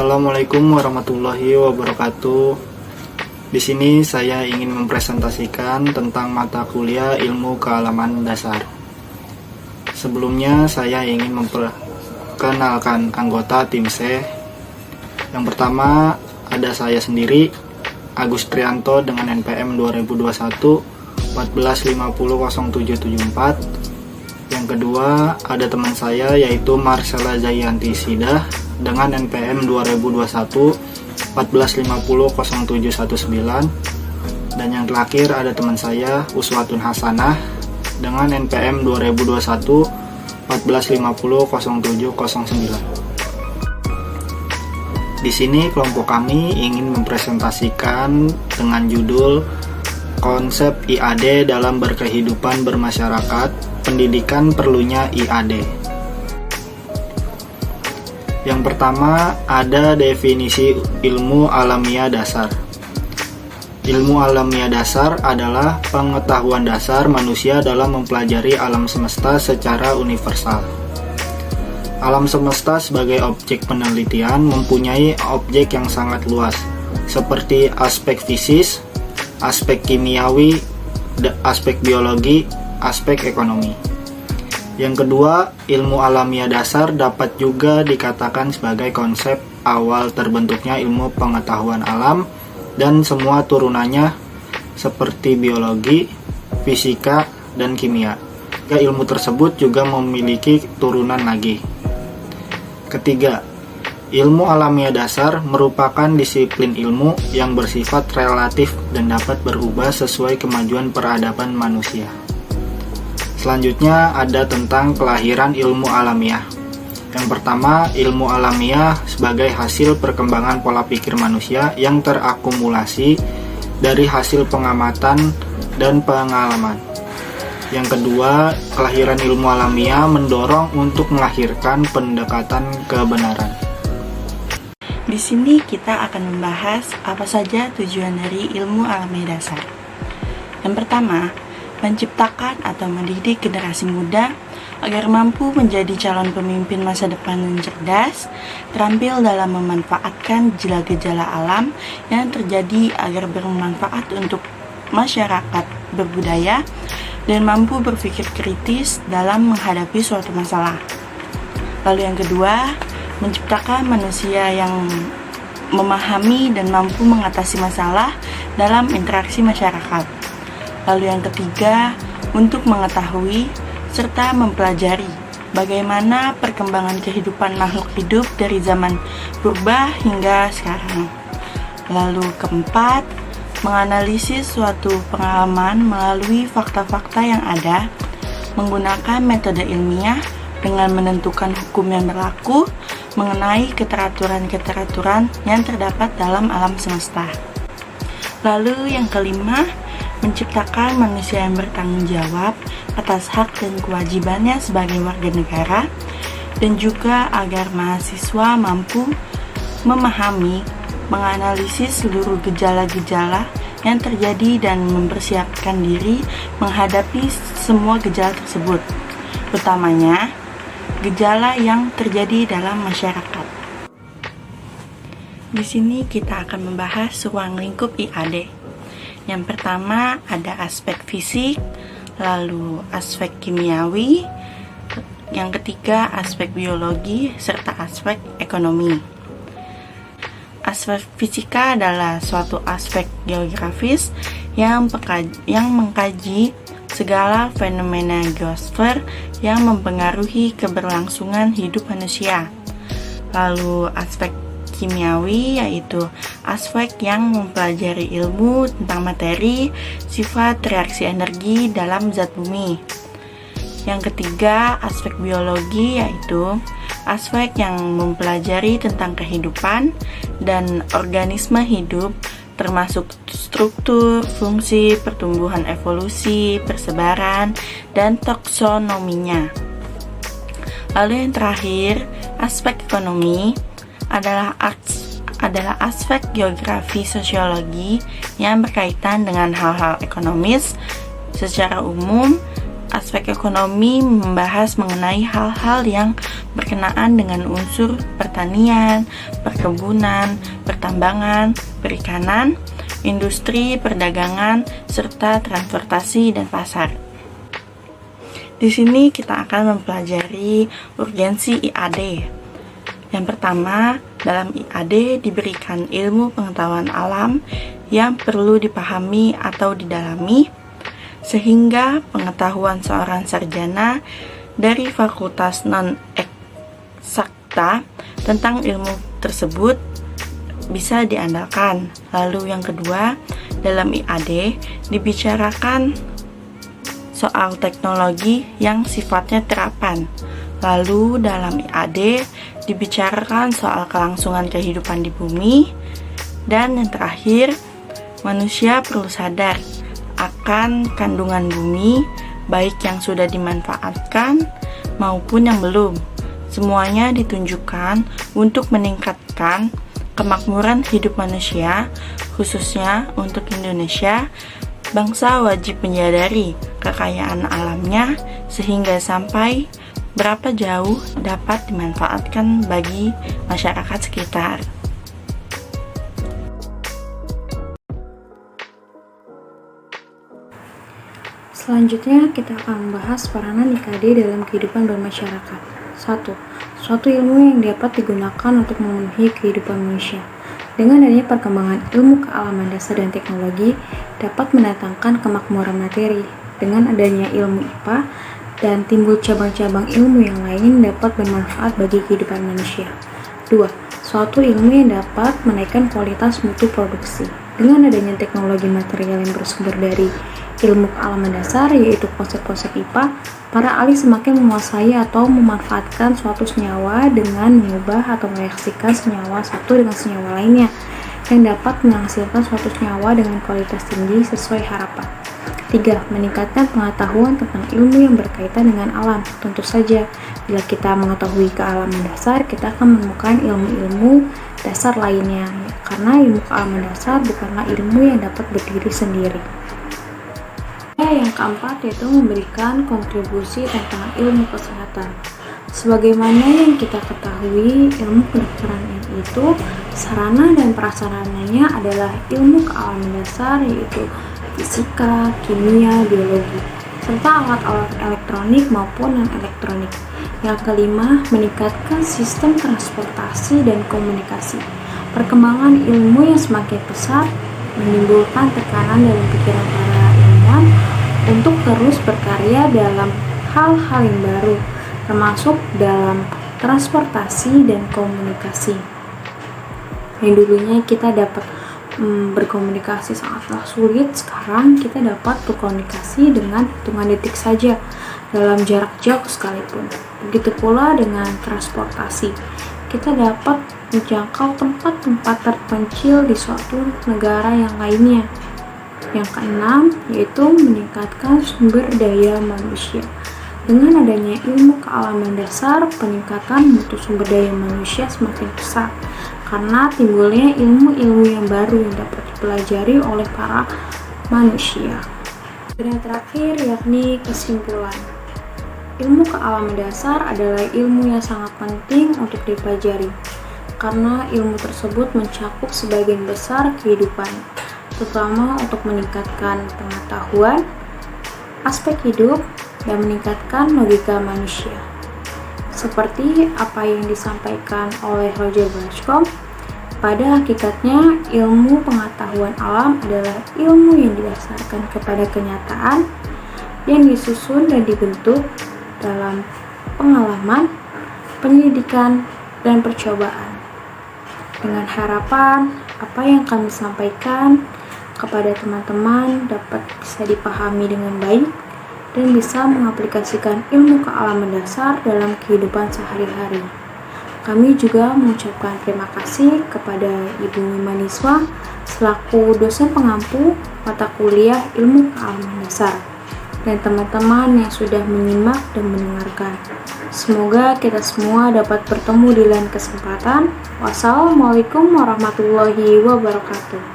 Assalamualaikum warahmatullahi wabarakatuh. Di sini saya ingin mempresentasikan tentang mata kuliah ilmu kealaman dasar. Sebelumnya saya ingin memperkenalkan anggota tim C. Yang pertama ada saya sendiri, Agus Trianto dengan NPM 2021 14500774. Yang kedua ada teman saya yaitu Marcella Zayanti Sidah dengan NPM 2021 14500719. Dan yang terakhir ada teman saya Uswatun Hasanah dengan NPM 2021 14500709. Di sini kelompok kami ingin mempresentasikan dengan judul Konsep IAD dalam Berkehidupan Bermasyarakat, Pendidikan Perlunya IAD. Yang pertama ada definisi ilmu alamiah dasar. Ilmu alamiah dasar adalah pengetahuan dasar manusia dalam mempelajari alam semesta secara universal. Alam semesta sebagai objek penelitian mempunyai objek yang sangat luas, seperti aspek fisis, aspek kimiawi, aspek biologi, aspek ekonomi. Yang kedua, ilmu alamiah dasar dapat juga dikatakan sebagai konsep awal terbentuknya ilmu pengetahuan alam dan semua turunannya seperti biologi, fisika, dan kimia. Ilmu tersebut juga memiliki turunan lagi. Ketiga, ilmu alamiah dasar merupakan disiplin ilmu yang bersifat relatif dan dapat berubah sesuai kemajuan peradaban manusia. Selanjutnya ada tentang kelahiran ilmu alamiah. Yang pertama, ilmu alamiah sebagai hasil perkembangan pola pikir manusia yang terakumulasi dari hasil pengamatan dan pengalaman. Yang kedua, kelahiran ilmu alamiah mendorong untuk melahirkan pendekatan kebenaran. Di sini kita akan membahas apa saja tujuan dari ilmu alamiah dasar. Yang pertama, menciptakan atau mendidik generasi muda agar mampu menjadi calon pemimpin masa depan yang cerdas, terampil dalam memanfaatkan gejala-gejala alam yang terjadi agar bermanfaat untuk masyarakat berbudaya dan mampu berpikir kritis dalam menghadapi suatu masalah. Lalu yang kedua, menciptakan manusia yang memahami dan mampu mengatasi masalah dalam interaksi masyarakat. Lalu yang ketiga, untuk mengetahui serta mempelajari bagaimana perkembangan kehidupan makhluk hidup dari zaman purba hingga sekarang. Lalu keempat, menganalisis suatu pengalaman melalui fakta-fakta yang ada, menggunakan metode ilmiah dengan menentukan hukum yang berlaku mengenai keteraturan-keteraturan yang terdapat dalam alam semesta. Lalu yang kelima, menciptakan manusia yang bertanggung jawab atas hak dan kewajibannya sebagai warga negara, dan juga agar mahasiswa mampu memahami, menganalisis seluruh gejala-gejala yang terjadi dan mempersiapkan diri menghadapi semua gejala tersebut, utamanya gejala yang terjadi dalam masyarakat. Di sini kita akan membahas ruang lingkup IAD. Yang pertama ada aspek fisik, lalu aspek kimiawi, yang ketiga aspek biologi, serta aspek ekonomi. Aspek fisika adalah suatu aspek geografis yang mengkaji segala fenomena geosfer yang mempengaruhi keberlangsungan hidup manusia. Lalu aspek kimiawi yaitu aspek yang mempelajari ilmu tentang materi, sifat reaksi energi dalam zat bumi. Yang ketiga, aspek biologi yaitu aspek yang mempelajari tentang kehidupan dan organisme hidup termasuk struktur, fungsi, pertumbuhan evolusi, persebaran, dan taksonominya. Lalu yang terakhir, aspek ekonomi adalah aspek geografi sosiologi yang berkaitan dengan hal-hal ekonomis. Secara umum, aspek ekonomi membahas mengenai hal-hal yang berkenaan dengan unsur pertanian, perkebunan, pertambangan, perikanan, industri, perdagangan, serta transportasi dan pasar. Di sini kita akan mempelajari urgensi IAD. Yang pertama, dalam IAD diberikan ilmu pengetahuan alam yang perlu dipahami atau didalami, sehingga pengetahuan seorang sarjana dari fakultas non-eksakta tentang ilmu tersebut bisa diandalkan. Lalu yang kedua, dalam IAD dibicarakan soal teknologi yang sifatnya terapan. Lalu dalam IAD dibicarakan soal kelangsungan kehidupan di bumi. Dan yang terakhir, manusia perlu sadar akan kandungan bumi, baik yang sudah dimanfaatkan maupun yang belum. Semuanya ditunjukkan untuk meningkatkan kemakmuran hidup manusia, khususnya untuk Indonesia. Bangsa wajib menyadari kekayaan alamnya sehingga sampai berapa jauh dapat dimanfaatkan bagi masyarakat sekitar. Selanjutnya kita akan membahas peranan IKD dalam kehidupan bermasyarakat. 1. Suatu ilmu yang dapat digunakan untuk memenuhi kehidupan manusia. Dengan adanya perkembangan ilmu kealaman dasar dan teknologi dapat mendatangkan kemakmuran materi. Dengan adanya ilmu IPA dan timbul cabang-cabang ilmu yang lain dapat bermanfaat bagi kehidupan manusia. 2. Suatu ilmu yang dapat menaikkan kualitas mutu produksi. Dengan adanya teknologi material yang bersumber dari ilmu kealaman dasar, yaitu konsep-konsep IPA, para ahli semakin menguasai atau memanfaatkan suatu senyawa dengan mengubah atau mereaksikan senyawa satu dengan senyawa lainnya, yang dapat menghasilkan suatu senyawa dengan kualitas tinggi sesuai harapan. 3. Meningkatkan pengetahuan tentang ilmu yang berkaitan dengan alam. Tentu saja, bila kita mengetahui kealaman dasar, kita akan menemukan ilmu-ilmu dasar lainnya, karena ilmu kealaman dasar bukanlah ilmu yang dapat berdiri sendiri. Yang keempat, yaitu memberikan kontribusi tentang ilmu kesehatan. Sebagaimana yang kita ketahui, ilmu kedokteran itu sarana dan prasarananya adalah ilmu kealaman dasar, yaitu fisika, kimia, biologi, serta alat-alat elektronik maupun non-elektronik. Yang kelima, meningkatkan sistem transportasi dan komunikasi. Perkembangan ilmu yang semakin pesat menimbulkan tekanan dalam pikiran para ilmuwan untuk terus berkarya dalam hal-hal yang baru, termasuk dalam transportasi dan komunikasi. Yang dulunya kita dapat berkomunikasi sangatlah sulit, sekarang kita dapat berkomunikasi dengan hitungan detik saja dalam jarak jauh sekalipun. Begitu pula dengan transportasi, kita dapat menjangkau tempat-tempat terpencil di suatu negara yang lainnya. Yang keenam, yaitu meningkatkan sumber daya manusia. Dengan adanya ilmu kealaman dasar, peningkatan mutu sumber daya manusia semakin besar, karena timbulnya ilmu-ilmu yang baru yang dapat dipelajari oleh para manusia. Dan yang terakhir, yakni kesimpulan. Ilmu kealaman dasar adalah ilmu yang sangat penting untuk dipelajari, karena ilmu tersebut mencakup sebagian besar kehidupan, terutama untuk meningkatkan pengetahuan, aspek hidup, dan meningkatkan logika manusia. Seperti apa yang disampaikan oleh Roger Bascom, pada hakikatnya ilmu pengetahuan alam adalah ilmu yang didasarkan kepada kenyataan yang disusun dan dibentuk dalam pengalaman, penyelidikan, dan percobaan. Dengan harapan apa yang kami sampaikan kepada teman-teman dapat bisa dipahami dengan baik dan bisa mengaplikasikan ilmu kealaman dasar dalam kehidupan sehari-hari. Kami juga mengucapkan terima kasih kepada Ibu Maniswa selaku dosen pengampu mata kuliah ilmu kealaman dasar dan teman-teman yang sudah menyimak dan mendengarkan. Semoga kita semua dapat bertemu di lain kesempatan. Wassalamualaikum warahmatullahi wabarakatuh.